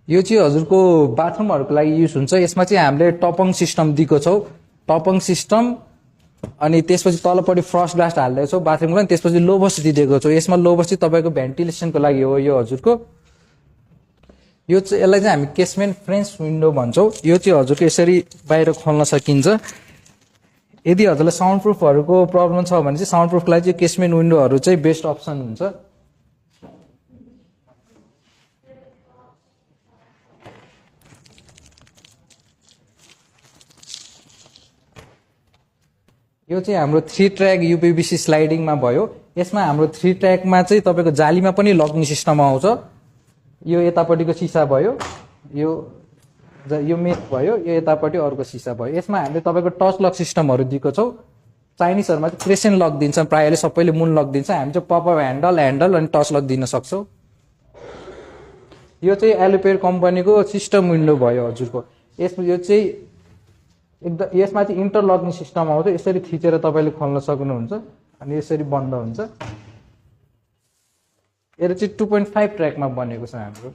यो चाहिँ हजुरको बाथरुमहरूको लागि युज हुन्छ। यसमा चाहिँ हामीले टपङ सिस्टम दिएको छौँ। टपङ सिस्टम अनि त्यसपछि तलपट्टि फ्रस्ट ब्लास्ट हालिदिएको छौँ बाथरुमको लागि। त्यसपछि लोभस दिएको छौँ। यसमा लोभस चाहिँ तपाईँको भेन्टिलेसनको लागि हो यो हजुरको। यो चाहिँ यसलाई चाहिँ हामी केसमेन्ट फ्रेन्च विन्डो भन्छौँ। यो चाहिँ हजुरको यसरी बाहिर खोल्न सकिन्छ। यदि हजुरलाई साउन्ड प्रुफहरूको प्रब्लम छ भने चाहिँ साउन्ड प्रुफको लागि चाहिँ केसमेन्ट विन्डोहरू चाहिँ बेस्ट अप्सन हुन्छ। यो चाहिँ हाम्रो 3 ट्र्याक यूपीवीसी स्लाइडिङमा भयो। यसमा हाम्रो 3 ट्र्याकमा चाहिँ तपाईँको जालीमा पनि लकिङ सिस्टम आउँछ। यो यतापट्टिको सिसा भयो, यो मेट भयो, यो यतापट्टि अर्को सिसा भयो। यसमा हामीले तपाईँको टच लक सिस्टमहरू दिएको छौँ। चाइनिजहरूमा चाहिँ क्रेसेन्ट लक दिन्छ, प्रायःले सबैले मुन लक दिन्छ। हामी चाहिँ पपअप ह्यान्डल अनि टच लक दिन सक्छौँ। यो चाहिँ एलोपेयर कम्पनीको सिस्टम विन्डो भयो हजुरको। यो चाहिँ एकदम यसमा चाहिँ इन्टरलकिङ सिस्टम आउँछ। यसरी थिचेर तपाईँले खोल्न सक्नुहुन्छ अनि यसरी बन्द हुन्छ। यो चाहिँ 2.5 ट्र्याकमा बनेको छ हाम्रो।